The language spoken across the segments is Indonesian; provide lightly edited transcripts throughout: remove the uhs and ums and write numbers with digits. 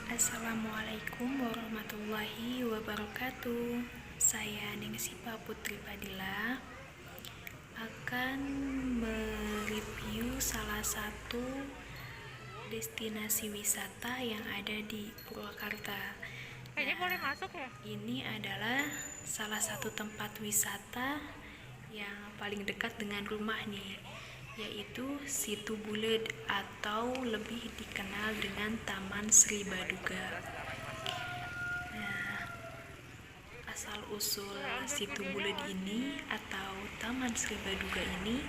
Assalamualaikum warahmatullahi wabarakatuh. Saya Ningsipa Putri Padilla akan mereview salah satu destinasi wisata yang ada di Purwakarta. Boleh masuk ya? Ini adalah salah satu tempat wisata yang paling dekat dengan rumah nih, yaitu Situ Bulet atau lebih dikenal dengan Taman Sri Baduga. Asal-usul Situ Bulet ini atau Taman Sri Baduga ini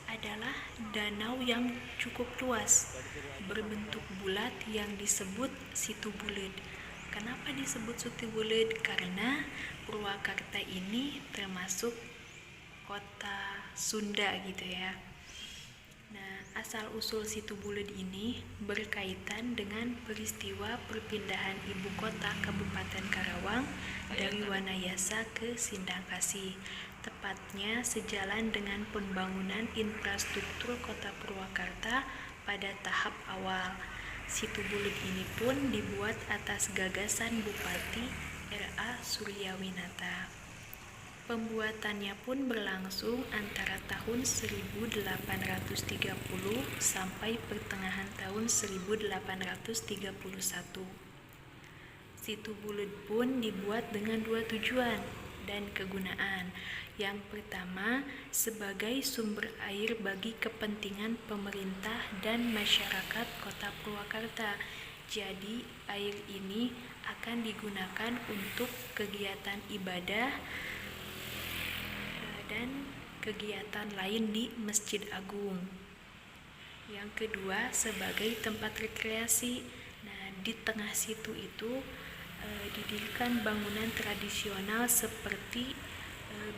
adalah danau yang cukup luas, berbentuk bulat yang disebut Situ Bulet. Kenapa disebut Situ Bulet? Karena Purwakarta ini termasuk kota Sunda gitu ya. Nah, asal-usul Situ Bulet ini berkaitan dengan peristiwa perpindahan ibu kota Kabupaten Karawang dari Wanayasa ke Sindangkasih, tepatnya sejalan dengan pembangunan infrastruktur kota Purwakarta pada tahap awal. Situ Bulet ini pun dibuat atas gagasan Bupati R.A. Suryawinata. Pembuatannya pun berlangsung antara tahun 1830 sampai pertengahan tahun 1831. Situ Bulet pun dibuat dengan dua tujuan dan kegunaan. Yang pertama, sebagai sumber air bagi kepentingan pemerintah dan masyarakat Kota Purwakarta. Jadi, air ini akan digunakan untuk kegiatan ibadah dan kegiatan lain di Masjid Agung. Yang kedua, sebagai tempat rekreasi. Nah, di tengah situ itu didirikan bangunan tradisional seperti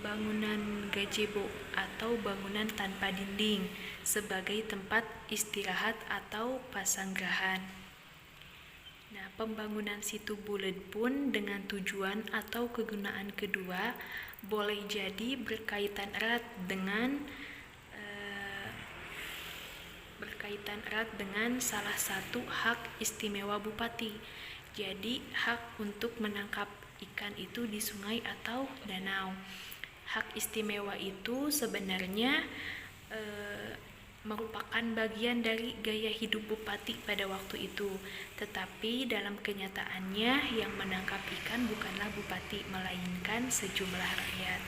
bangunan gazebo atau bangunan tanpa dinding sebagai tempat istirahat atau pasanggrahan. Nah, pembangunan Situ Bulet pun dengan tujuan atau kegunaan kedua boleh jadi berkaitan erat dengan salah satu hak istimewa bupati. Jadi hak untuk menangkap ikan itu di sungai atau danau. Hak istimewa itu sebenarnya merupakan bagian dari gaya hidup bupati pada waktu itu. Tetapi dalam kenyataannya yang menangkap ikan bukanlah bupati, melainkan sejumlah rakyat.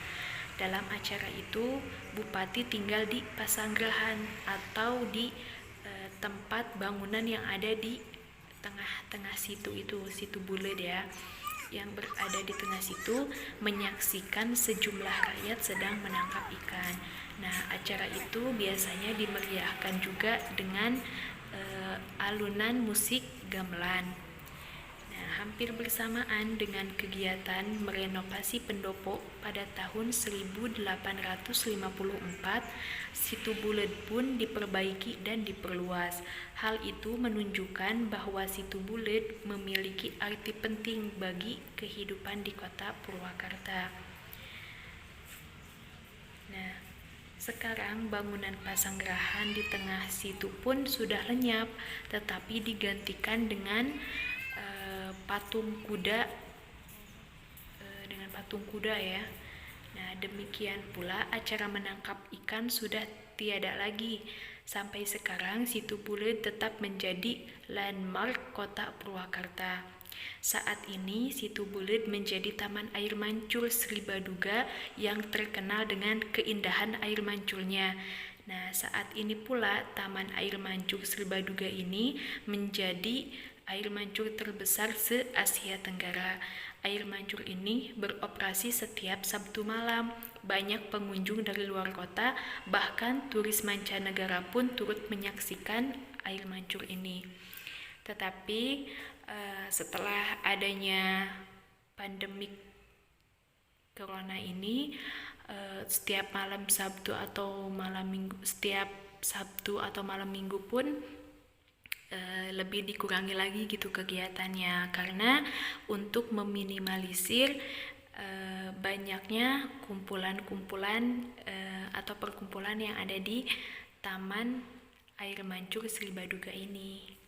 Dalam acara itu, bupati tinggal di pasanggrahan atau di tempat bangunan yang ada di tengah-tengah situ itu, Situ Bulet ya, yang berada di tengah situ, menyaksikan sejumlah rakyat sedang menangkap ikan. Nah, acara itu biasanya dimeriahkan juga dengan alunan musik gamelan. Nah, hampir bersamaan dengan kegiatan merenovasi pendopo pada tahun 1854, Situ Bulet pun diperbaiki dan diperluas. Hal itu menunjukkan bahwa Situ Bulet memiliki arti penting bagi kehidupan di kota Purwakarta. Nah, sekarang bangunan pasanggrahan di tengah situ pun sudah lenyap, tetapi digantikan dengan patung kuda ya. Nah, demikian pula acara menangkap ikan sudah tiada lagi. Sampai sekarang Situ Bulet tetap menjadi landmark kota Purwakarta. Saat ini Situ Bulet menjadi Taman Air Mancur Sri Baduga yang terkenal dengan keindahan air mancurnya. Nah, saat ini pula Taman Air Mancur Sri Baduga ini menjadi air mancur terbesar se-Asia Tenggara. Air mancur ini beroperasi setiap Sabtu malam. Banyak pengunjung dari luar kota, bahkan turis mancanegara pun turut menyaksikan air mancur ini. Tetapi setelah adanya pandemik corona ini, setiap Sabtu atau malam Minggu pun lebih dikurangi lagi gitu kegiatannya, karena untuk meminimalisir banyaknya kumpulan-kumpulan atau perkumpulan yang ada di Taman Air Mancur Sri Baduga ini.